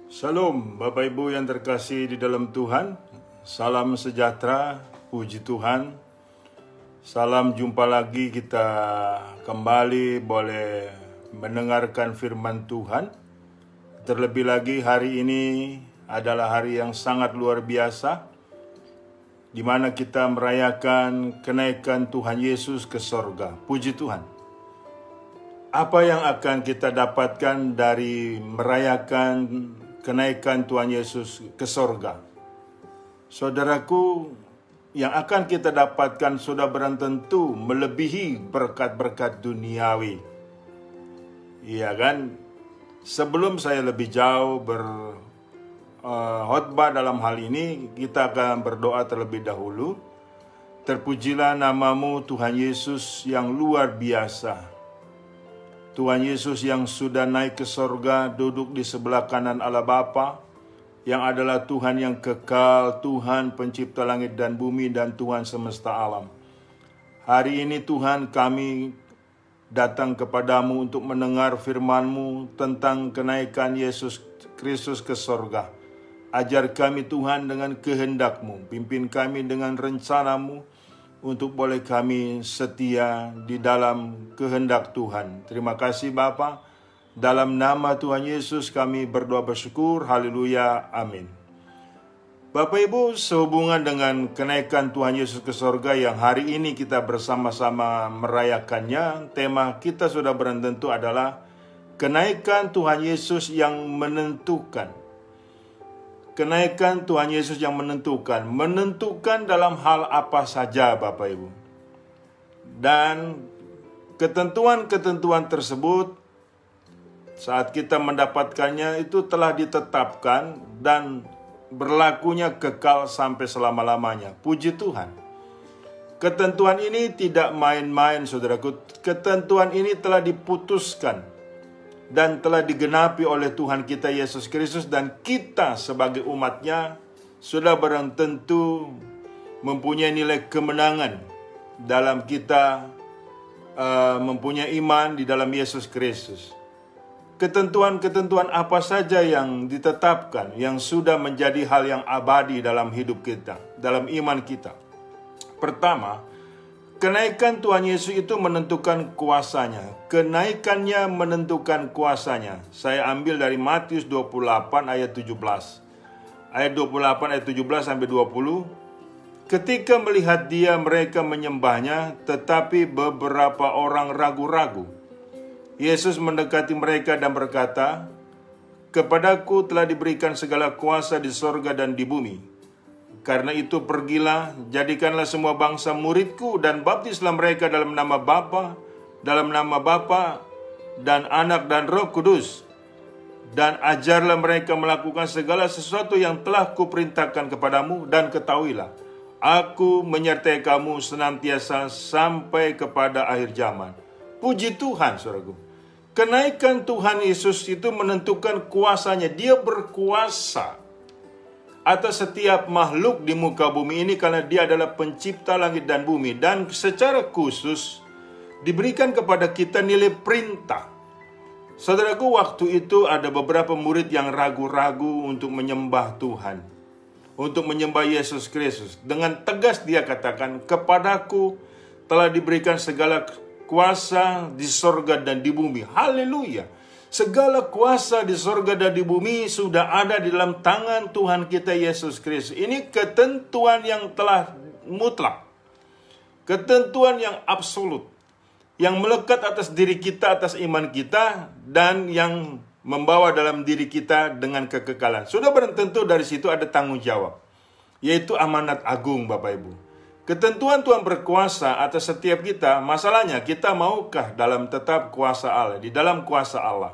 Shalom Bapak Ibu yang terkasih di dalam Tuhan. Salam sejahtera, puji Tuhan. Salam jumpa lagi, kita kembali boleh mendengarkan firman Tuhan. Terlebih lagi hari ini adalah hari yang sangat luar biasa, di mana kita merayakan kenaikan Tuhan Yesus ke sorga. Puji Tuhan. Apa yang akan kita dapatkan dari merayakan kenaikan Tuhan Yesus ke sorga? Saudaraku, yang akan kita dapatkan sudah barang tentu melebihi berkat-berkat duniawi. Iya kan? Sebelum saya lebih jauh berkhotbah dalam hal ini, kita akan berdoa terlebih dahulu. Terpujilah namamu Tuhan Yesus yang luar biasa. Tuhan Yesus yang sudah naik ke sorga, duduk di sebelah kanan Allah Bapa, yang adalah Tuhan yang kekal, Tuhan pencipta langit dan bumi, dan Tuhan semesta alam. Hari ini Tuhan, kami datang kepadamu untuk mendengar firman-Mu tentang kenaikan Yesus Kristus ke sorga. Ajar kami Tuhan dengan kehendak-Mu, pimpin kami dengan rencana-Mu, untuk boleh kami setia di dalam kehendak Tuhan. Terima kasih Bapa. Dalam nama Tuhan Yesus kami berdoa bersyukur. Haleluya. Amin. Bapak Ibu, sehubungan dengan kenaikan Tuhan Yesus ke sorga yang hari ini kita bersama-sama merayakannya, tema kita sudah tentu adalah kenaikan Tuhan Yesus yang menentukan. Kenaikan Tuhan Yesus yang menentukan dalam hal apa saja Bapak Ibu. Dan ketentuan-ketentuan tersebut saat kita mendapatkannya itu telah ditetapkan dan berlakunya kekal sampai selama-lamanya. Puji Tuhan. Ketentuan ini tidak main-main saudaraku. Ketentuan ini telah diputuskan dan telah digenapi oleh Tuhan kita Yesus Kristus, dan kita sebagai umatnya sudah barang tentu mempunyai nilai kemenangan dalam kita mempunyai iman di dalam Yesus Kristus. Ketentuan-ketentuan apa saja yang ditetapkan, yang sudah menjadi hal yang abadi dalam hidup kita, dalam iman kita. Pertama, kenaikan Tuhan Yesus itu menentukan kuasanya. Kenaikannya menentukan kuasanya. Saya ambil dari Matius 28 ayat 17. Ayat 28 ayat 17 sampai 20. Ketika melihat dia, mereka menyembahnya, tetapi beberapa orang ragu-ragu. Yesus mendekati mereka dan berkata, "Kepadaku telah diberikan segala kuasa di sorga dan di bumi. Karena itu pergilah, jadikanlah semua bangsa muridku dan baptislah mereka dalam nama Bapa dan Anak dan Roh Kudus. Dan ajarlah mereka melakukan segala sesuatu yang telah kuperintahkan kepadamu, dan ketahuilah, aku menyertai kamu senantiasa sampai kepada akhir zaman." Puji Tuhan, saudaraku. Kenaikan Tuhan Yesus itu menentukan kuasanya. Dia berkuasa atas setiap makhluk di muka bumi ini karena dia adalah pencipta langit dan bumi. Dan secara khusus diberikan kepada kita nilai perintah. Saudaraku, waktu itu ada beberapa murid yang ragu-ragu untuk menyembah Tuhan, untuk menyembah Yesus Kristus. Dengan tegas dia katakan, "Kepadaku telah diberikan segala kuasa di sorga dan di bumi." Haleluya. Segala kuasa di sorga dan di bumi sudah ada di dalam tangan Tuhan kita Yesus Kristus. Ini ketentuan yang telah mutlak. Ketentuan yang absolut. Yang melekat atas diri kita, atas iman kita, dan yang membawa dalam diri kita dengan kekekalan. Sudah tentu dari situ ada tanggung jawab, yaitu amanat agung Bapak Ibu. Ketentuan Tuhan berkuasa atas setiap kita. Masalahnya, kita maukah dalam tetap kuasa Allah, di dalam kuasa Allah?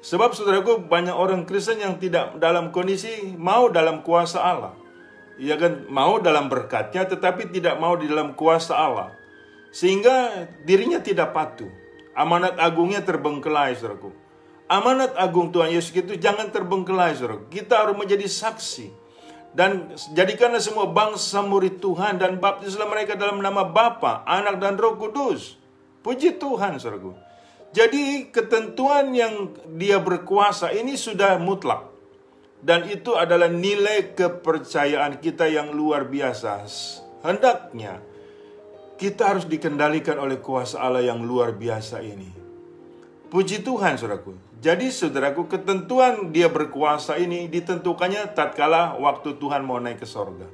Sebab saudaraku, banyak orang Kristen yang tidak dalam kondisi mau dalam kuasa Allah. Ia kan mau dalam berkatnya, tetapi tidak mau di dalam kuasa Allah. Sehingga dirinya tidak patuh. Amanat agungnya terbengkelai, saudaraku. Amanat agung Tuhan Yesus itu jangan terbengkelai, saudaraku. Kita harus menjadi saksi. Dan jadikanlah semua bangsa murid Tuhan, dan baptislah mereka dalam nama Bapa, Anak dan Roh Kudus. Puji Tuhan, saudaraku. Jadi ketentuan yang dia berkuasa ini sudah mutlak. Dan itu adalah nilai kepercayaan kita yang luar biasa. Hendaknya kita harus dikendalikan oleh kuasa Allah yang luar biasa ini. Puji Tuhan, saudaraku. Jadi saudaraku, ketentuan dia berkuasa ini ditentukannya tatkala waktu Tuhan mau naik ke sorga.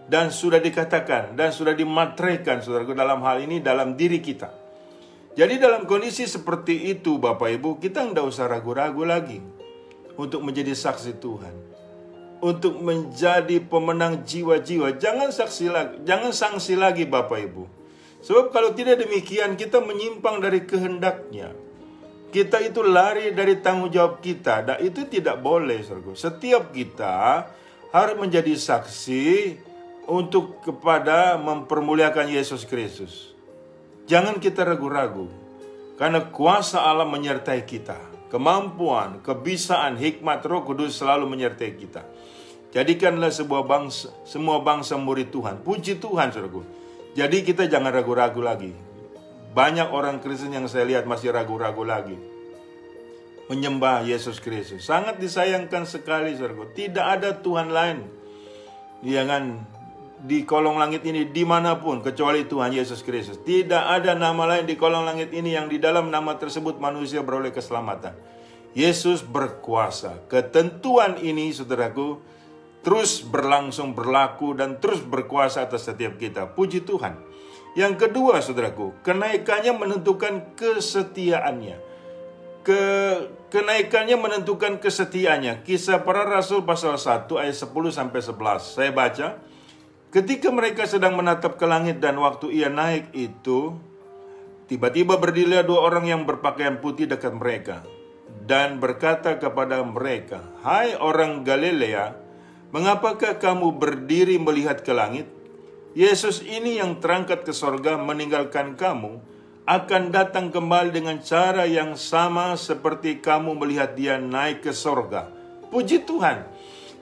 Dan sudah dikatakan dan sudah dimateraikan, saudaraku, dalam hal ini dalam diri kita. Jadi dalam kondisi seperti itu, Bapak Ibu, kita tidak usah ragu-ragu lagi untuk menjadi saksi Tuhan, untuk menjadi pemenang jiwa-jiwa. Jangan sangsi lagi, Bapak Ibu. Sebab kalau tidak demikian, kita menyimpang dari kehendaknya. Kita itu lari dari tanggung jawab kita, dan itu tidak boleh, saudaraku. Setiap kita harus menjadi saksi untuk kepada mempermuliakan Yesus Kristus. Jangan kita ragu-ragu, karena kuasa Allah menyertai kita. Kemampuan, kebisaan, hikmat Roh Kudus selalu menyertai kita. Jadikanlah semua bangsa murid Tuhan. Puji Tuhan, saudaraku. Jadi kita jangan ragu-ragu lagi. Banyak orang Kristen yang saya lihat masih ragu-ragu lagi menyembah Yesus Kristus. Sangat disayangkan sekali, saudaraku. Tidak ada Tuhan lain yang di kolong langit ini dimanapun kecuali Tuhan Yesus Kristus. Tidak ada nama lain di kolong langit ini yang di dalam nama tersebut manusia beroleh keselamatan. Yesus berkuasa. Ketentuan ini, saudaraku, terus berlangsung berlaku dan terus berkuasa atas setiap kita. Puji Tuhan. Yang kedua, saudaraku, kenaikannya menentukan kesetiaannya. Kenaikannya menentukan kesetiaannya. Kisah Para Rasul pasal 1 ayat 10-11. Saya baca. Ketika mereka sedang menatap ke langit dan waktu ia naik itu, tiba-tiba berdirilah dua orang yang berpakaian putih dekat mereka dan berkata kepada mereka, "Hai orang Galilea, mengapakah kamu berdiri melihat ke langit? Yesus ini yang terangkat ke sorga meninggalkan kamu, akan datang kembali dengan cara yang sama seperti kamu melihat dia naik ke sorga." Puji Tuhan.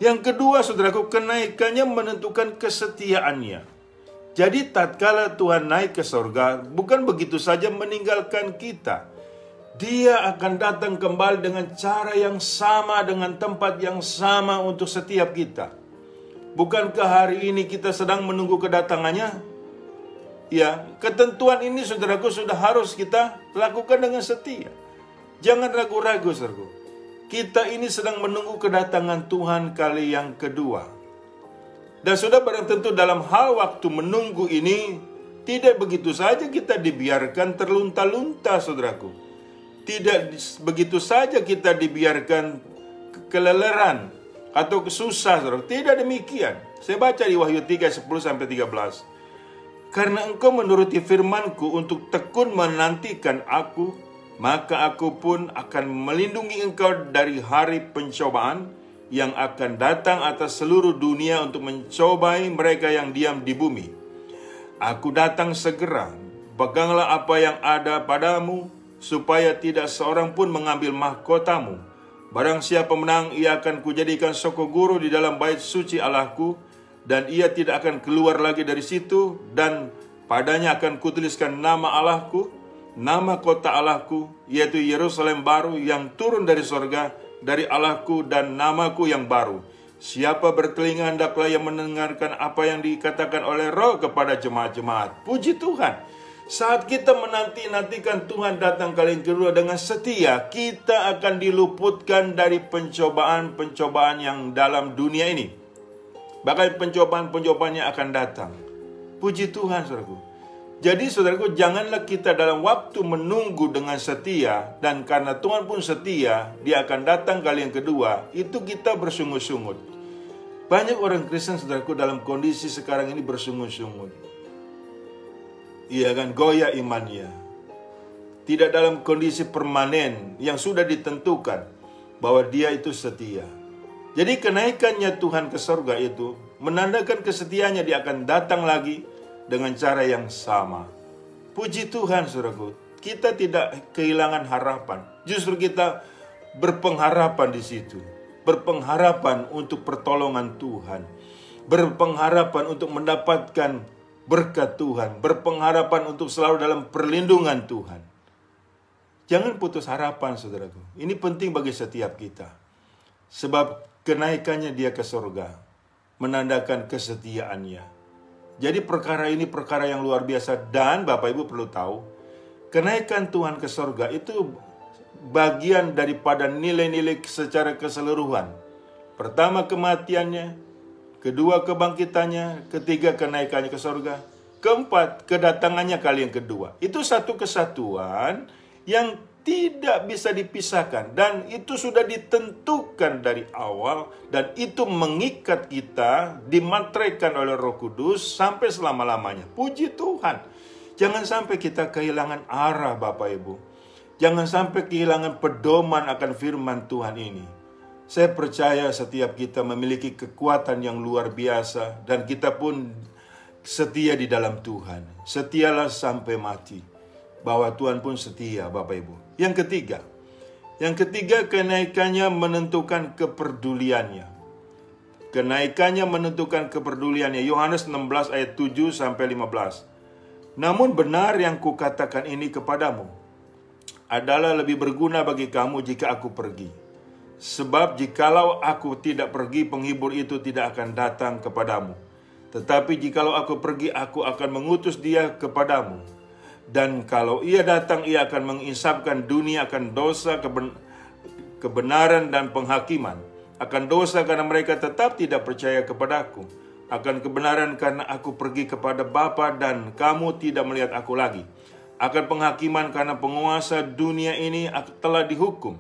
Yang kedua, saudaraku, kenaikannya menentukan kesetiaannya. Jadi tatkala Tuhan naik ke sorga, bukan begitu saja meninggalkan kita. Dia akan datang kembali dengan cara yang sama, dengan tempat yang sama untuk setiap kita. Bukankah hari ini kita sedang menunggu kedatangannya? Ya, ketentuan ini, saudaraku, sudah harus kita lakukan dengan setia. Jangan ragu-ragu, saudaraku. Kita ini sedang menunggu kedatangan Tuhan kali yang kedua. Dan sudah barang tentu dalam hal waktu menunggu ini, tidak begitu saja kita dibiarkan terlunta-lunta, saudaraku. Tidak begitu saja kita dibiarkan keleleran atau susah, saudara. Tidak demikian. Saya baca di Wahyu 3, 10-13. Karena engkau menuruti firmanku untuk tekun menantikan aku, maka aku pun akan melindungi engkau dari hari pencobaan yang akan datang atas seluruh dunia untuk mencobai mereka yang diam di bumi. Aku datang segera, peganglah apa yang ada padamu, supaya tidak seorang pun mengambil mahkotamu. Barang siapa menang, ia akan kujadikan soko guru di dalam bait suci Allahku, dan ia tidak akan keluar lagi dari situ, dan padanya akan kutuliskan nama Allahku, nama kota Allahku, yaitu Yerusalem baru yang turun dari sorga, dari Allahku, dan namaku yang baru. Siapa bertelinga hendaklah yang mendengarkan apa yang dikatakan oleh Roh kepada jemaat-jemaat. Puji Tuhan. Saat kita menanti-nantikan Tuhan datang kali yang kedua dengan setia, kita akan diluputkan dari pencobaan-pencobaan yang dalam dunia ini. Bahkan pencobaan-pencobaannya akan datang. Puji Tuhan, saudaraku. Jadi saudaraku, janganlah kita dalam waktu menunggu dengan setia, dan karena Tuhan pun setia, dia akan datang kali yang kedua, itu kita bersungut-sungut. Banyak orang Kristen, saudaraku, dalam kondisi sekarang ini bersungut-sungut. Iya kan, goyah imannya. Tidak dalam kondisi permanen yang sudah ditentukan bahwa dia itu setia. Jadi kenaikannya Tuhan ke surga itu menandakan kesetiaannya, dia akan datang lagi dengan cara yang sama. Puji Tuhan, saudaraku. Kita tidak kehilangan harapan. Justru kita berpengharapan di situ. Berpengharapan untuk pertolongan Tuhan. Berpengharapan untuk mendapatkan berkat Tuhan. Berpengharapan untuk selalu dalam perlindungan Tuhan. Jangan putus harapan, saudaraku. Ini penting bagi setiap kita. Sebab kenaikannya dia ke surga, menandakan kesetiaannya. Jadi perkara ini perkara yang luar biasa, dan Bapak Ibu perlu tahu, kenaikan Tuhan ke surga itu bagian daripada nilai-nilai secara keseluruhan. Pertama kematiannya, kedua kebangkitannya, ketiga kenaikannya ke surga, keempat kedatangannya kali yang kedua. Itu satu kesatuan yang tidak bisa dipisahkan, dan itu sudah ditentukan dari awal, dan itu mengikat kita, dimateraikan oleh Roh Kudus sampai selama-lamanya. Puji Tuhan. Jangan sampai kita kehilangan arah, Bapak Ibu. Jangan sampai kehilangan pedoman akan firman Tuhan ini. Saya percaya setiap kita memiliki kekuatan yang luar biasa, dan kita pun setia di dalam Tuhan. Setialah sampai mati, bahwa Tuhan pun setia, Bapak Ibu. Yang ketiga, kenaikannya menentukan kepeduliannya. Kenaikannya menentukan kepeduliannya. Yohanes 16 ayat 7 sampai 15. Namun benar yang kukatakan ini kepadamu adalah lebih berguna bagi kamu jika aku pergi. Sebab jikalau aku tidak pergi, penghibur itu tidak akan datang kepadamu. Tetapi jikalau aku pergi, aku akan mengutus dia kepadamu. Dan kalau ia datang, ia akan menginsafkan dunia akan dosa, kebenaran dan penghakiman. Akan dosa karena mereka tetap tidak percaya kepadaku. Akan kebenaran karena aku pergi kepada Bapa dan kamu tidak melihat aku lagi. Akan penghakiman karena penguasa dunia ini telah dihukum.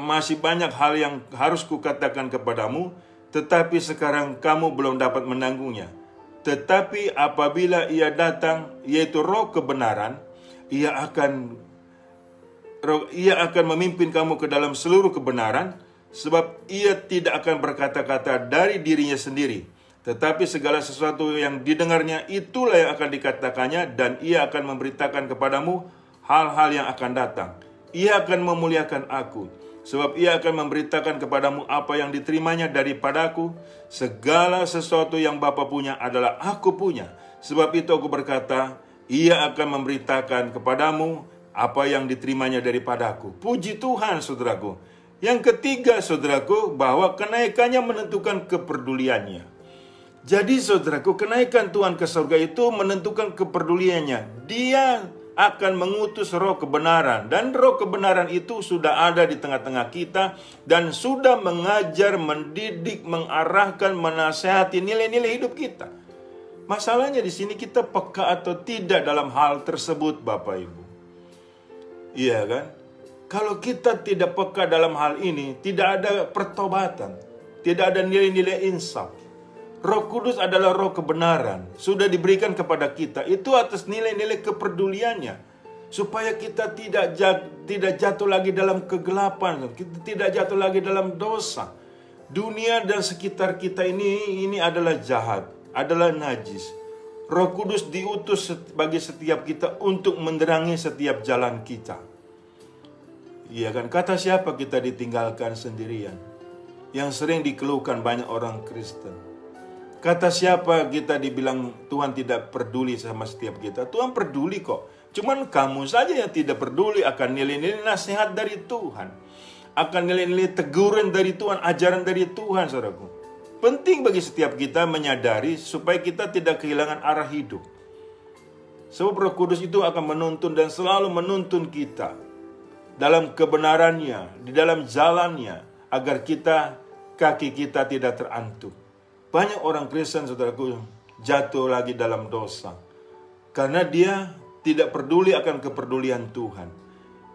Masih banyak hal yang harus kukatakan kepadamu, tetapi sekarang kamu belum dapat menanggungnya. Tetapi apabila ia datang, yaitu Roh kebenaran, ia akan memimpin kamu ke dalam seluruh kebenaran, sebab ia tidak akan berkata-kata dari dirinya sendiri, tetapi segala sesuatu yang didengarnya itulah yang akan dikatakannya, dan ia akan memberitakan kepadamu hal-hal yang akan datang. Ia akan memuliakan aku, sebab ia akan memberitakan kepadamu apa yang diterimanya daripadaku. Segala sesuatu yang Bapa punya adalah aku punya. Sebab itu aku berkata, ia akan memberitakan kepadamu apa yang diterimanya daripadaku. Puji Tuhan, saudaraku. Yang ketiga, saudaraku, bahwa kenaikannya menentukan kepeduliannya. Jadi, saudaraku, kenaikan Tuhan ke surga itu menentukan kepeduliannya. Dia akan mengutus Roh kebenaran, dan Roh kebenaran itu sudah ada di tengah-tengah kita dan sudah mengajar, mendidik, mengarahkan, menasehati nilai-nilai hidup kita. Masalahnya di sini kita peka atau tidak dalam hal tersebut, Bapak Ibu. Iya kan? Kalau kita tidak peka dalam hal ini, tidak ada pertobatan, tidak ada nilai-nilai insaf. Roh Kudus adalah roh kebenaran, sudah diberikan kepada kita, itu atas nilai-nilai kepeduliannya, supaya kita tidak jatuh lagi dalam kegelapan, kita tidak jatuh lagi dalam dosa. Dunia dan sekitar kita ini adalah jahat, adalah najis. Roh Kudus diutus bagi setiap kita untuk menerangi setiap jalan kita. Iya kan, kata siapa kita ditinggalkan sendirian? Yang sering dikeluhkan banyak orang Kristen. Kata siapa kita dibilang Tuhan tidak peduli sama setiap kita? Tuhan peduli kok. Cuman kamu saja yang tidak peduli akan nilai-nilai nasihat dari Tuhan. Akan nilai-nilai teguran dari Tuhan, ajaran dari Tuhan, saudaraku. Penting bagi setiap kita menyadari supaya kita tidak kehilangan arah hidup. Sebab Roh Kudus itu akan menuntun dan selalu menuntun kita dalam kebenarannya, di dalam jalannya, agar kaki kita tidak terantuk. Banyak orang Kristen, saudaraku, jatuh lagi dalam dosa karena dia tidak peduli akan kepedulian Tuhan.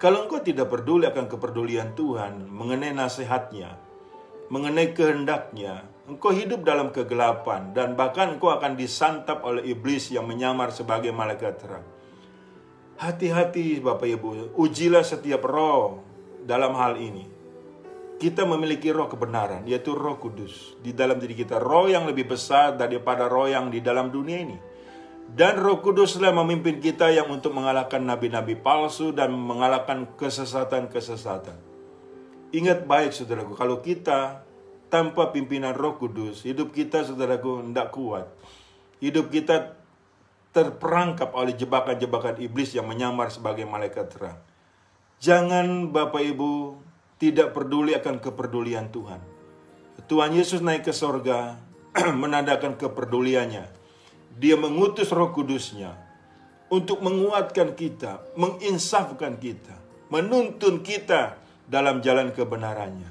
Kalau engkau tidak peduli akan kepedulian Tuhan, mengenai nasihatnya, mengenai kehendaknya, engkau hidup dalam kegelapan, dan bahkan engkau akan disantap oleh iblis yang menyamar sebagai malaikat terang. Hati-hati, Bapak Ibu, ujilah setiap roh dalam hal ini. Kita memiliki roh kebenaran, yaitu Roh Kudus di dalam diri kita, roh yang lebih besar daripada roh yang di dalam dunia ini. Dan Roh Kuduslah memimpin kita yang untuk mengalahkan nabi-nabi palsu dan mengalahkan kesesatan-kesesatan. Ingat baik, saudaraku, kalau kita tanpa pimpinan Roh Kudus, hidup kita, saudaraku, tidak kuat. Hidup kita terperangkap oleh jebakan-jebakan iblis yang menyamar sebagai malaikat terang. Jangan, Bapak Ibu, tidak peduli akan kepedulian Tuhan. Tuhan Yesus naik ke sorga, menandakan kepeduliannya. Dia mengutus Roh Kudus-Nya untuk menguatkan kita, menginsafkan kita, menuntun kita dalam jalan kebenarannya.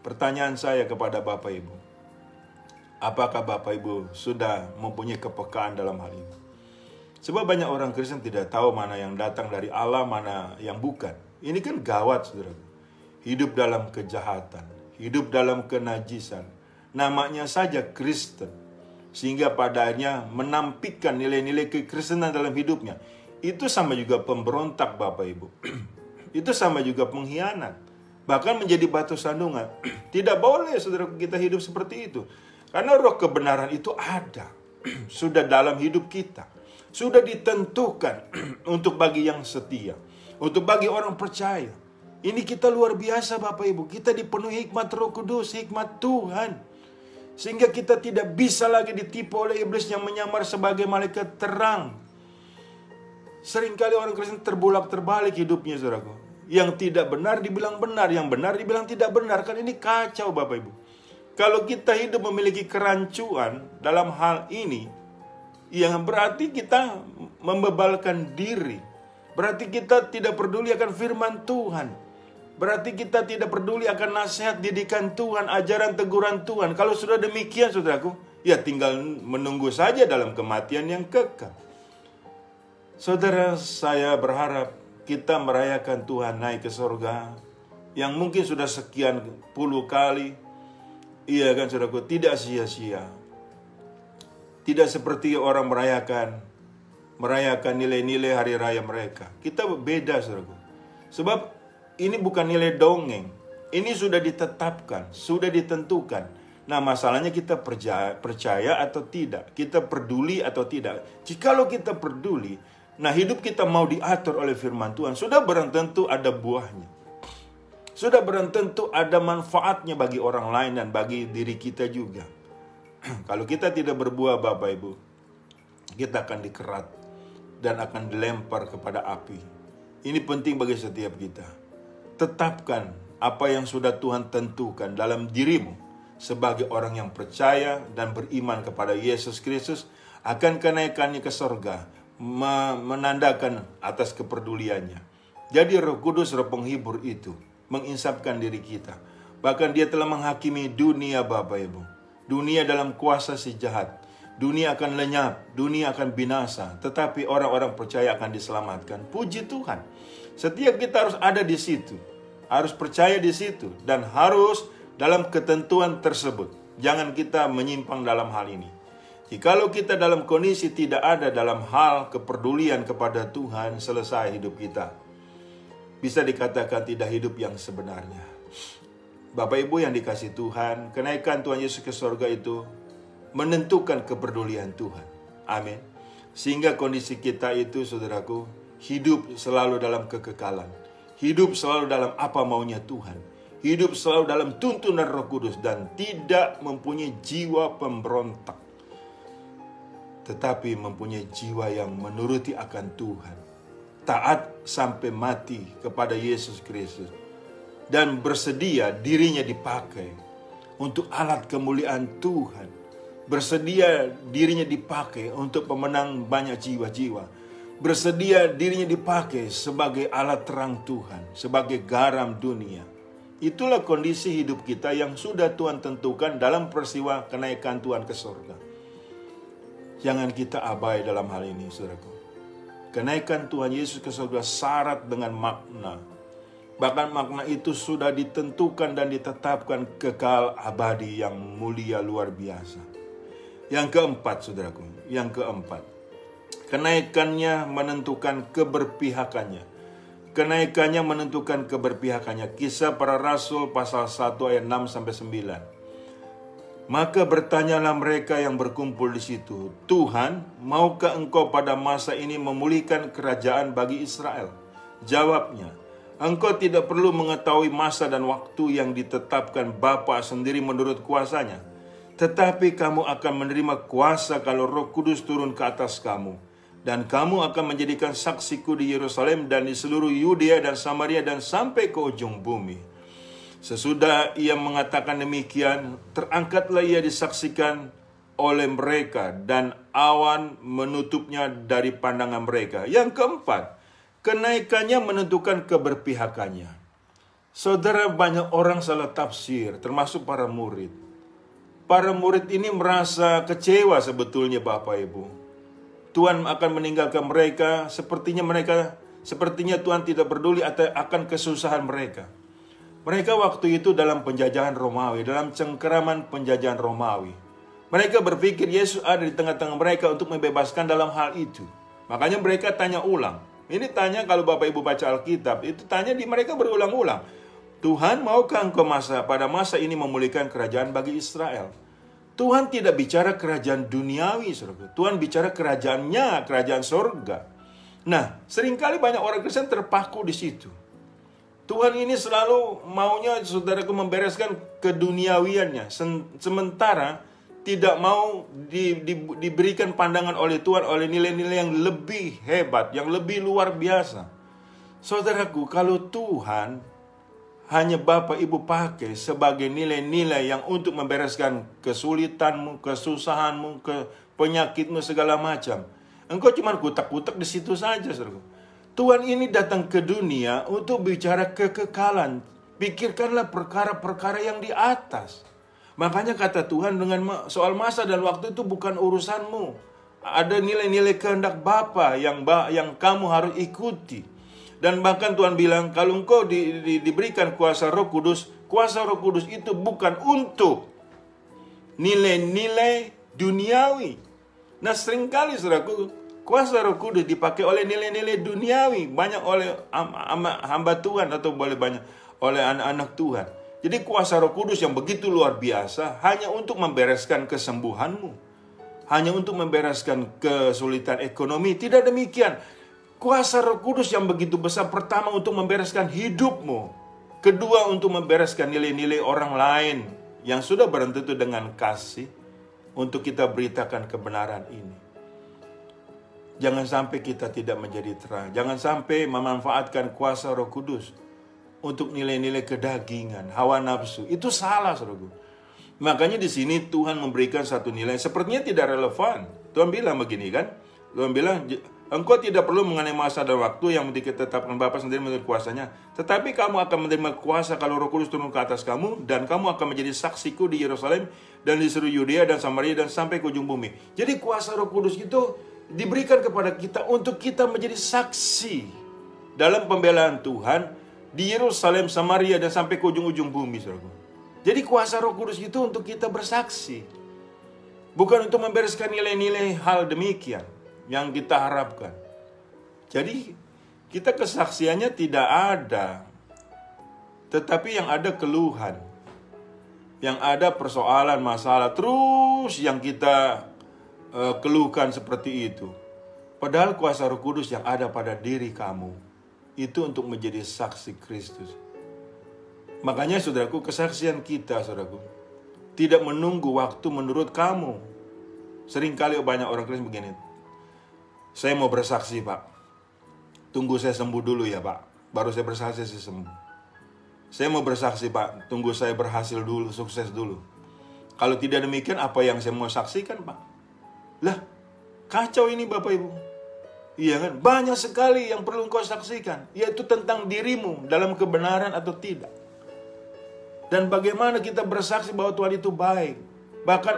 Pertanyaan saya kepada Bapak Ibu, apakah Bapak Ibu sudah mempunyai kepekaan dalam hal ini? Sebab banyak orang Kristen tidak tahu mana yang datang dari Allah, mana yang bukan. Ini kan gawat, saudara. Hidup dalam kejahatan, hidup dalam kenajisan, namanya saja Kristen, sehingga pada akhirnya menampilkan nilai-nilai kekristenan dalam hidupnya. Itu sama juga pemberontak, Bapak Ibu. Itu sama juga pengkhianat, bahkan menjadi batu sandungan. Tidak boleh, saudara, kita hidup seperti itu, karena roh kebenaran itu ada, sudah dalam hidup kita, sudah ditentukan untuk bagi yang setia, untuk bagi orang percaya. Ini kita luar biasa, Bapak Ibu. Kita dipenuhi hikmat Roh Kudus, hikmat Tuhan, sehingga kita tidak bisa lagi ditipu oleh iblis yang menyamar sebagai malaikat terang. Seringkali orang Kristen terbalik hidupnya, saudaraku. Yang tidak benar dibilang benar, yang benar dibilang tidak benar. Kan ini kacau, Bapak Ibu. Kalau kita hidup memiliki kerancuan dalam hal ini, yang berarti kita membebalkan diri. Berarti kita tidak peduli akan firman Tuhan. Berarti kita tidak peduli akan nasihat, didikan Tuhan, ajaran, teguran Tuhan. Kalau sudah demikian, saudaraku, ya tinggal menunggu saja dalam kematian yang kekal. Saudara, saya berharap kita merayakan Tuhan naik ke sorga, yang mungkin sudah sekian puluh kali. Iya kan, saudaraku, tidak sia-sia. Tidak seperti orang merayakan nilai-nilai hari raya mereka. Kita beda, saudaraku. Sebab ini bukan nilai dongeng. Ini sudah ditetapkan, sudah ditentukan. Nah, masalahnya kita percaya atau tidak. Kita peduli atau tidak. Jikalau kita peduli, nah hidup kita mau diatur oleh firman Tuhan, sudah barang tentu ada buahnya. Sudah barang tentu ada manfaatnya bagi orang lain dan bagi diri kita juga. Kalau kita tidak berbuah, Bapak Ibu, kita akan dikerat dan akan dilempar kepada api. Ini penting bagi setiap kita. Tetapkan apa yang sudah Tuhan tentukan dalam dirimu sebagai orang yang percaya dan beriman kepada Yesus Kristus akan kenaikannya ke sorga, menandakan atas kepeduliannya. Jadi Roh Kudus, Roh penghibur itu menginsafkan diri kita. Bahkan dia telah menghakimi dunia, Bapak Ibu. Dunia dalam kuasa si jahat. Dunia akan lenyap, dunia akan binasa, tetapi orang-orang percaya akan diselamatkan. Puji Tuhan. Setiap kita harus ada di situ, harus percaya di situ, dan harus dalam ketentuan tersebut. Jangan kita menyimpang dalam hal ini. Jikalau kita dalam kondisi tidak ada dalam hal kepedulian kepada Tuhan, selesai hidup kita. Bisa dikatakan tidak hidup yang sebenarnya. Bapak Ibu yang dikasihi Tuhan, kenaikan Tuhan Yesus ke sorga itu menentukan kepedulian Tuhan. Amin. Sehingga kondisi kita itu, saudaraku, hidup selalu dalam kekekalan. Hidup selalu dalam apa maunya Tuhan. Hidup selalu dalam tuntunan Roh Kudus dan tidak mempunyai jiwa pemberontak, tetapi mempunyai jiwa yang menuruti akan Tuhan. Taat sampai mati kepada Yesus Kristus dan bersedia dirinya dipakai untuk alat kemuliaan Tuhan. Bersedia dirinya dipakai untuk pemenang banyak jiwa-jiwa. Bersedia dirinya dipakai sebagai alat terang Tuhan, sebagai garam dunia. Itulah kondisi hidup kita yang sudah Tuhan tentukan dalam peristiwa kenaikan Tuhan ke surga. Jangan kita abai dalam hal ini, saudaraku. Kenaikan Tuhan Yesus ke surga syarat dengan makna. Bahkan makna itu sudah ditentukan dan ditetapkan kekal abadi yang mulia luar biasa. Yang keempat, saudaraku, yang keempat, kenaikannya menentukan keberpihakannya. Kenaikannya menentukan keberpihakannya. Kisah Para Rasul pasal 1 ayat 6-9. Maka bertanyalah mereka yang berkumpul di situ, Tuhan, maukah engkau pada masa ini memulihkan kerajaan bagi Israel? Jawabnya, engkau tidak perlu mengetahui masa dan waktu yang ditetapkan Bapa sendiri menurut kuasanya. Tetapi kamu akan menerima kuasa kalau Roh Kudus turun ke atas kamu. Dan kamu akan menjadikan saksiku di Yerusalem dan di seluruh Yudea dan Samaria dan sampai ke ujung bumi. Sesudah ia mengatakan demikian, terangkatlah ia disaksikan oleh mereka dan awan menutupnya dari pandangan mereka. Yang keempat, kenaikannya menentukan keberpihakannya. Saudara, banyak orang salah tafsir, termasuk para murid. Para murid ini merasa kecewa sebetulnya Bapak Ibu. Tuhan akan meninggalkan mereka, sepertinya Tuhan tidak peduli akan kesusahan mereka. Mereka waktu itu dalam penjajahan Romawi, dalam cengkeraman penjajahan Romawi. Mereka berpikir Yesus ada di tengah-tengah mereka untuk membebaskan dalam hal itu. Makanya mereka tanya ulang. Ini tanya kalau Bapak Ibu baca Alkitab, itu tanya di mereka berulang-ulang. Tuhan, maukah engkau pada masa ini memulihkan kerajaan bagi Israel? Tuhan tidak bicara kerajaan duniawi, saudara. Tuhan bicara kerajaannya, kerajaan sorga. Nah, seringkali banyak orang Kristen terpaku di situ. Tuhan ini selalu maunya saudaraku membereskan keduniawiannya. Sementara tidak mau diberikan pandangan oleh Tuhan oleh nilai-nilai yang lebih hebat, yang lebih luar biasa. Saudaraku, kalau Tuhan hanya Bapak Ibu pakai sebagai nilai-nilai yang untuk membereskan kesulitanmu, kesusahanmu, penyakitmu segala macam, engkau cuma kutak-kutak di situ saja, saudaraku. Tuhan ini datang ke dunia untuk bicara kekekalan. Pikirkanlah perkara-perkara yang di atas. Makanya kata Tuhan dengan soal masa dan waktu itu bukan urusanmu. Ada nilai-nilai kehendak Bapa yang kamu harus ikuti. Dan bahkan Tuhan bilang kalau engkau diberikan kuasa Roh Kudus itu bukan untuk nilai-nilai duniawi. Nah, seringkali saudaraku, kuasa Roh Kudus dipakai oleh nilai-nilai duniawi, banyak oleh hamba Tuhan atau banyak oleh anak-anak Tuhan. Jadi kuasa Roh Kudus yang begitu luar biasa hanya untuk membereskan kesembuhanmu, hanya untuk membereskan kesulitan ekonomi. Tidak demikian. Kuasa Roh Kudus yang begitu besar, pertama untuk membereskan hidupmu, kedua untuk membereskan nilai-nilai orang lain yang sudah bertentu dengan kasih untuk kita beritakan kebenaran ini. Jangan sampai kita tidak menjadi terang. Jangan sampai memanfaatkan kuasa Roh Kudus untuk nilai-nilai kedagingan, hawa nafsu. Itu salah, saudaraku. Makanya di sini Tuhan memberikan satu nilai sepertinya tidak relevan. Tuhan bilang begini kan? Tuhan bilang, engkau tidak perlu mengenai masa dan waktu yang ditetapkan Bapa sendiri menurut kuasanya. Tetapi kamu akan menerima kuasa kalau Roh Kudus turun ke atas kamu. Dan kamu akan menjadi saksiku di Yerusalem dan di seluruh Yudea dan Samaria dan sampai ke ujung bumi. Jadi kuasa Roh Kudus itu diberikan kepada kita untuk kita menjadi saksi dalam pembelaan Tuhan di Yerusalem, Samaria, dan sampai ke ujung-ujung bumi, saudara. Jadi kuasa Roh Kudus itu untuk kita bersaksi, bukan untuk membereskan nilai-nilai hal demikian yang kita harapkan. Jadi kita kesaksiannya tidak ada, tetapi yang ada keluhan, yang ada persoalan, masalah terus yang kita keluhkan seperti itu. Padahal kuasa Roh Kudus yang ada pada diri kamu itu untuk menjadi saksi Kristus. Makanya saudaraku, kesaksian kita saudaraku tidak menunggu waktu menurut kamu. Seringkali banyak orang Kristen begini, saya mau bersaksi Pak, tunggu saya sembuh dulu ya Pak, baru saya bersaksi saya sembuh. Saya mau bersaksi Pak, tunggu saya berhasil dulu, sukses dulu. Kalau tidak demikian, apa yang saya mau saksikan Pak? Lah, kacau ini Bapak Ibu. Iya kan? Banyak sekali yang perlu engkau saksikan, yaitu tentang dirimu dalam kebenaran atau tidak. Dan bagaimana kita bersaksi bahwa Tuhan itu baik. Bahkan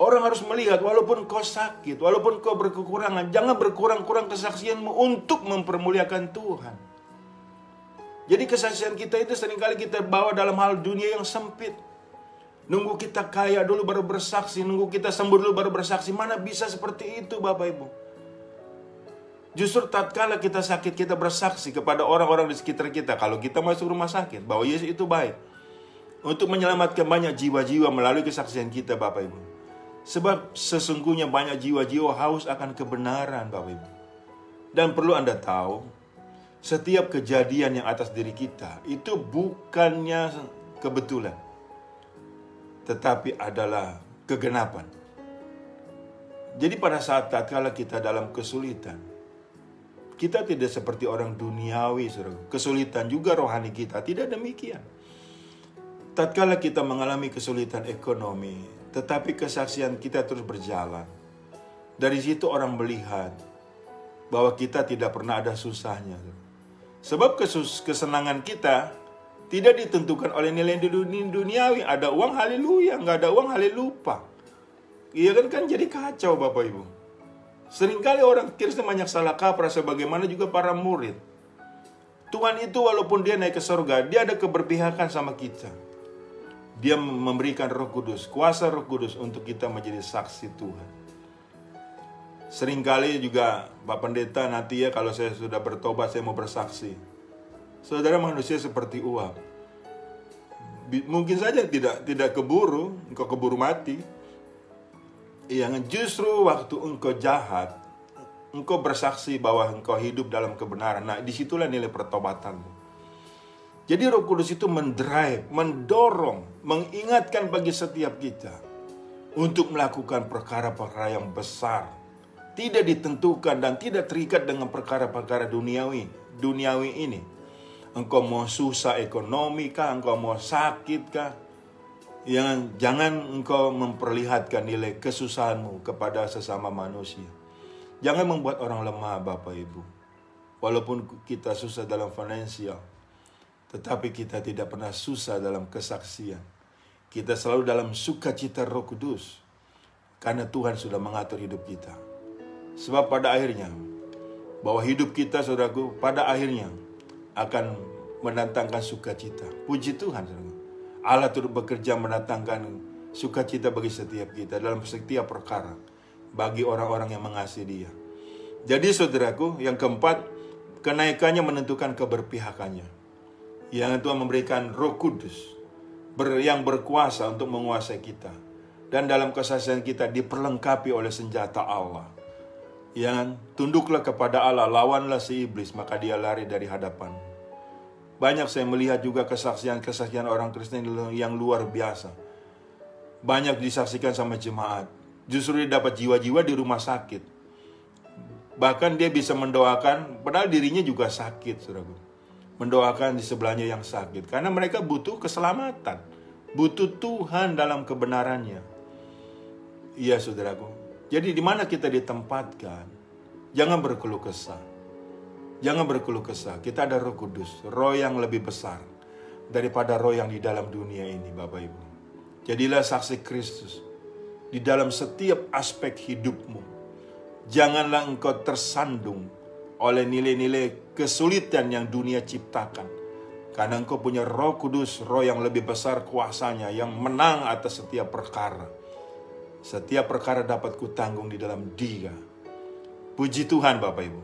orang harus melihat, walaupun kau sakit, walaupun kau berkekurangan, jangan berkurang-kurang kesaksianmu untuk mempermuliakan Tuhan. Jadi kesaksian kita itu seringkali kita bawa dalam hal dunia yang sempit. Nunggu kita kaya dulu baru bersaksi, nunggu kita sembuh dulu baru bersaksi. Mana bisa seperti itu Bapak Ibu? Justru tatkala kita sakit, kita bersaksi kepada orang-orang di sekitar kita. Kalau kita masuk rumah sakit, bahwa Yesus itu baik. Untuk menyelamatkan banyak jiwa-jiwa melalui kesaksian kita Bapak Ibu. Sebab sesungguhnya banyak jiwa-jiwa haus akan kebenaran Bapak Ibu. Dan perlu Anda tahu, setiap kejadian yang atas diri kita itu bukannya kebetulan, tetapi adalah kegenapan. Jadi pada saat tatkala kita dalam kesulitan, kita tidak seperti orang duniawi, saudara. Kesulitan juga rohani kita, tidak demikian. tatkala kita mengalami kesulitan ekonomi, tetapi kesaksian kita terus berjalan. Dari situ orang melihat bahwa kita tidak pernah ada susahnya. Sebab kesenangan kita tidak ditentukan oleh nilai duniawi. Ada uang, haleluya. Nggak ada uang, haleluya. Iya kan jadi kacau Bapak Ibu. Seringkali orang Kristen banyak salah kaprah, sebagaimana juga para murid. Tuhan itu walaupun dia naik ke surga, dia ada keberpihakan sama kita. Dia memberikan Roh Kudus, kuasa Roh Kudus untuk kita menjadi saksi Tuhan. Seringkali juga Pak Pendeta nanti ya, kalau saya sudah bertobat saya mau bersaksi. Saudara, manusia seperti uap. Mungkin saja tidak keburu, engkau keburu mati. Yang justru waktu engkau jahat, engkau bersaksi bahwa engkau hidup dalam kebenaran. Nah, disitulah nilai pertobatanmu. Jadi Roh Kudus itu mendrive, mendorong, mengingatkan bagi setiap kita untuk melakukan perkara-perkara yang besar. Tidak ditentukan dan tidak terikat dengan perkara-perkara duniawi ini. Engkau mau susah ekonomi kah, engkau mau sakit kah, jangan engkau memperlihatkan nilai kesusahanmu kepada sesama manusia. Jangan membuat orang lemah Bapak Ibu. Walaupun kita susah dalam finansial, tetapi kita tidak pernah susah dalam kesaksian. Kita selalu dalam sukacita Roh Kudus, karena Tuhan sudah mengatur hidup kita. Sebab pada akhirnya, bahwa hidup kita, saudaraku, pada akhirnya akan mendatangkan sukacita. Puji Tuhan, saudaraku. Allah turut bekerja mendatangkan sukacita bagi setiap kita dalam setiap perkara, bagi orang-orang yang mengasihi Dia. Jadi saudaraku, yang keempat, kenaikannya menentukan keberpihakannya. Yang Tuhan memberikan Roh Kudus yang berkuasa untuk menguasai kita. Dan dalam kesaksian kita diperlengkapi oleh senjata Allah. Yang tunduklah kepada Allah, lawanlah si iblis, maka dia lari dari hadapan. Banyak saya melihat juga kesaksian-kesaksian orang Kristen yang luar biasa. Banyak disaksikan sama jemaat. Justru dia dapat jiwa-jiwa di rumah sakit. Bahkan dia bisa mendoakan, padahal dirinya juga sakit, saudaraku. Mendoakan di sebelahnya yang sakit. Karena mereka butuh keselamatan. Butuh Tuhan dalam kebenarannya. Iya saudaraku. Jadi di mana kita ditempatkan, jangan berkeluh kesah. Jangan berkeluh kesah. Kita ada Roh Kudus. Roh yang lebih besar daripada roh yang di dalam dunia ini Bapak Ibu. Jadilah saksi Kristus di dalam setiap aspek hidupmu. Janganlah engkau tersandung oleh nilai-nilai kesulitan yang dunia ciptakan. Karena engkau punya Roh Kudus, roh yang lebih besar kuasanya, yang menang atas setiap perkara. Setiap perkara dapat kutanggung di dalam Dia. Puji Tuhan Bapak Ibu.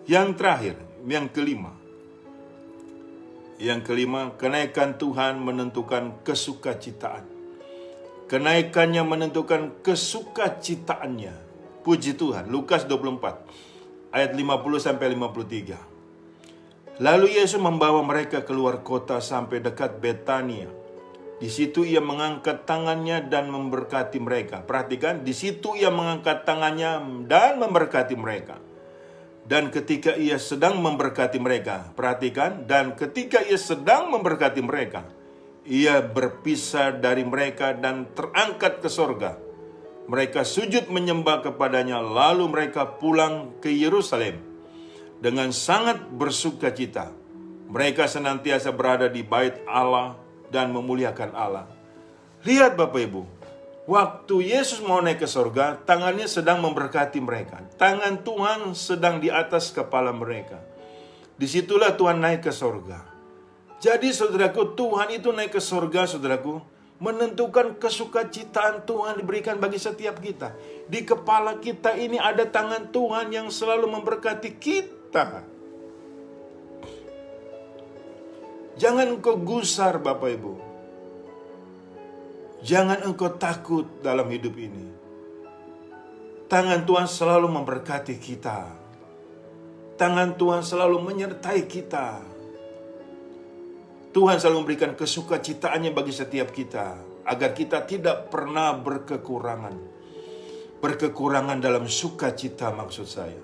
Yang terakhir, yang kelima. Yang kelima, kenaikan Tuhan menentukan kesukacitaan. Kenaikannya menentukan kesukacitaannya. Puji Tuhan. Lukas 24. Ayat 50-53. Lalu Yesus membawa mereka keluar kota sampai dekat Betania. Di situ ia mengangkat tangannya dan memberkati mereka. Perhatikan, di situ ia mengangkat tangannya dan memberkati mereka. Dan ketika ia sedang memberkati mereka, perhatikan, dan ketika ia sedang memberkati mereka, ia berpisah dari mereka dan terangkat ke sorga. Mereka sujud menyembah kepadanya, lalu mereka pulang ke Yerusalem dengan sangat bersukacita. Mereka senantiasa berada di bait Allah dan memuliakan Allah. Lihat Bapak Ibu, waktu Yesus mau naik ke sorga, tangannya sedang memberkati mereka. Tangan Tuhan sedang di atas kepala mereka. Disitulah Tuhan naik ke sorga. Jadi saudaraku, Tuhan itu naik ke sorga, saudaraku, menentukan kesukacitaan Tuhan diberikan bagi setiap kita. Di kepala kita ini ada tangan Tuhan yang selalu memberkati kita. Jangan engkau gusar Bapak Ibu. Jangan engkau takut dalam hidup ini. Tangan Tuhan selalu memberkati kita. Tangan Tuhan selalu menyertai kita. Tuhan selalu memberikan kesukacitaannya bagi setiap kita, agar kita tidak pernah berkekurangan. Berkekurangan dalam sukacita maksud saya.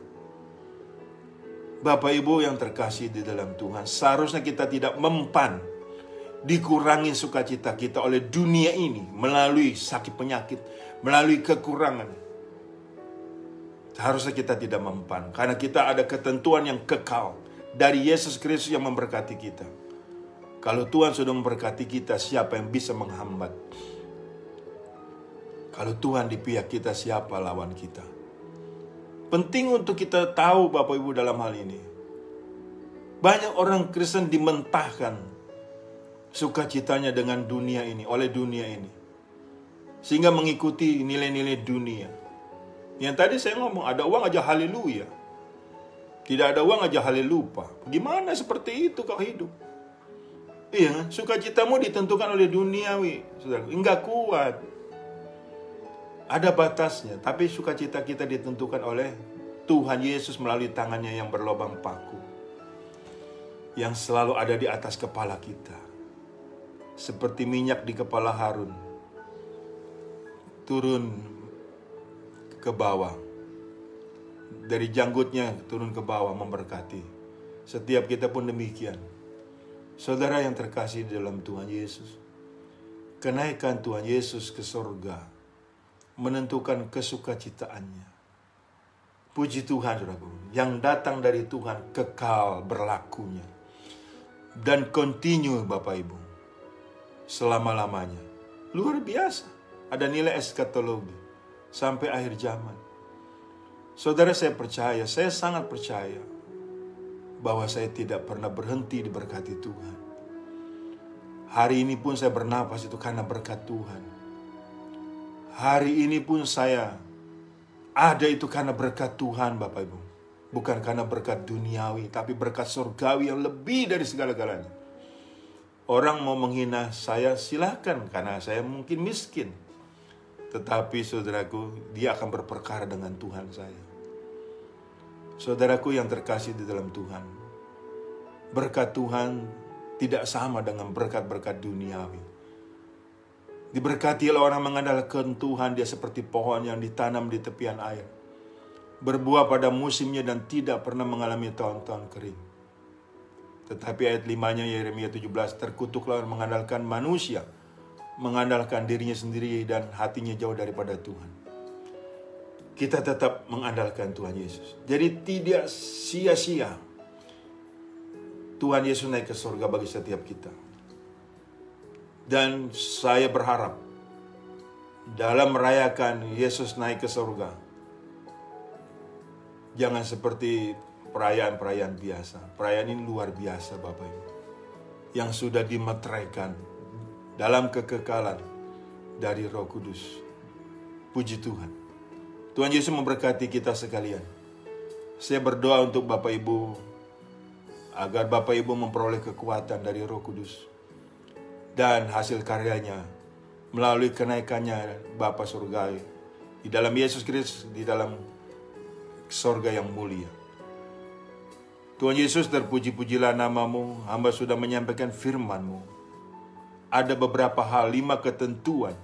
Bapak Ibu yang terkasih di dalam Tuhan, seharusnya kita tidak mempan dikurangi sukacita kita oleh dunia ini melalui sakit penyakit, melalui kekurangan. Harusnya kita tidak mempan, karena kita ada ketentuan yang kekal dari Yesus Kristus yang memberkati kita. Kalau Tuhan sudah memberkati kita, siapa yang bisa menghambat? Kalau Tuhan di pihak kita, siapa lawan kita? Penting untuk kita tahu Bapak Ibu dalam hal ini. Banyak orang Kristen dimentahkan sukacitanya dengan dunia ini, oleh dunia ini, sehingga mengikuti nilai-nilai dunia. Yang tadi saya ngomong, ada uang aja haleluya, tidak ada uang aja haleluya. Gimana seperti itu kau hidup? Iya, sukacitamu ditentukan oleh duniawi, saudara. Enggak kuat. Ada batasnya, tapi sukacita kita ditentukan oleh Tuhan Yesus melalui tangannya yang berlobang paku, yang selalu ada di atas kepala kita. Seperti minyak di kepala Harun, turun ke bawah, dari janggutnya turun ke bawah memberkati. Setiap kita pun demikian. Saudara yang terkasih di dalam Tuhan Yesus, kenaikan Tuhan Yesus ke surga menentukan kesukacitaannya. Puji Tuhan, saudaraku, yang datang dari Tuhan kekal berlakunya dan continue Bapak Ibu selama-lamanya. Luar biasa. Ada nilai eskatologi sampai akhir zaman. Saudara, saya percaya, saya sangat percaya bahwa saya tidak pernah berhenti diberkati Tuhan. Hari ini pun saya bernapas itu karena berkat Tuhan. Hari ini pun saya ada itu karena berkat Tuhan Bapak Ibu. Bukan karena berkat duniawi, tapi berkat surgawi yang lebih dari segala-galanya. Orang mau menghina saya silahkan, karena saya mungkin miskin. Tetapi saudaraku, dia akan berperkara dengan Tuhan saya. Saudaraku yang terkasih di dalam Tuhan, berkat Tuhan tidak sama dengan berkat-berkat duniawi. Diberkati oleh orang mengandalkan Tuhan, dia seperti pohon yang ditanam di tepian air, berbuah pada musimnya dan tidak pernah mengalami tahun-tahun kering. Tetapi ayat 5-nya Yeremia 17, terkutuklah orang mengandalkan manusia, mengandalkan dirinya sendiri dan hatinya jauh daripada Tuhan. Kita tetap mengandalkan Tuhan Yesus. Jadi tidak sia-sia Tuhan Yesus naik ke surga bagi setiap kita. Dan saya berharap dalam merayakan Yesus naik ke surga, jangan seperti perayaan-perayaan biasa. Perayaan ini luar biasa Bapak Ibu, yang sudah dimeteraikan dalam kekekalan dari Roh Kudus. Puji Tuhan. Tuhan Yesus memberkati kita sekalian. Saya berdoa untuk Bapak Ibu, agar Bapak Ibu memperoleh kekuatan dari Roh Kudus dan hasil karyanya melalui kenaikannya Bapa surgawi di dalam Yesus Kristus, di dalam surga yang mulia. Tuhan Yesus, terpuji-pujilah namamu. Hamba sudah menyampaikan firman-Mu. Ada beberapa hal, 5 ketentuan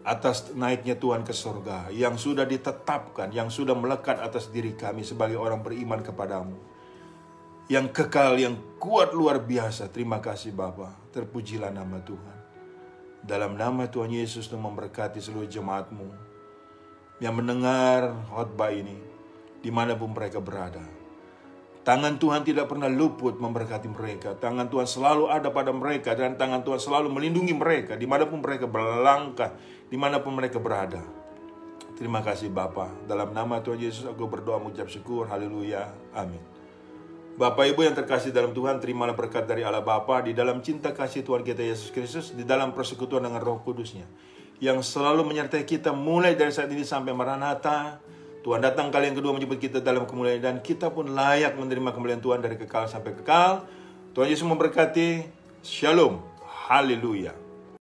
atas naiknya Tuhan ke surga yang sudah ditetapkan, yang sudah melekat atas diri kami sebagai orang beriman kepadamu, yang kekal, yang kuat luar biasa. Terima kasih Bapa. Terpujilah nama Tuhan. Dalam nama Tuhan Yesus, Tuhan memberkati seluruh jemaat-Mu yang mendengar khotbah ini dimanapun mereka berada. Tangan Tuhan tidak pernah luput memberkati mereka. Tangan Tuhan selalu ada pada mereka, dan tangan Tuhan selalu melindungi mereka dimanapun mereka berlangkah, dimanapun mereka berada. Terima kasih Bapa. Dalam nama Tuhan Yesus aku berdoa mengucap syukur. Haleluya. Amin. Bapak Ibu yang terkasih dalam Tuhan, terimalah berkat dari Allah Bapa, di dalam cinta kasih Tuhan kita Yesus Kristus, di dalam persekutuan dengan Roh Kudus-Nya, yang selalu menyertai kita mulai dari saat ini sampai Maranatha. Tuhan datang kali yang kedua menjemput kita dalam kemuliaan, dan kita pun layak menerima kemuliaan Tuhan dari kekal sampai kekal. Tuhan Yesus memberkati. Shalom. Haleluya.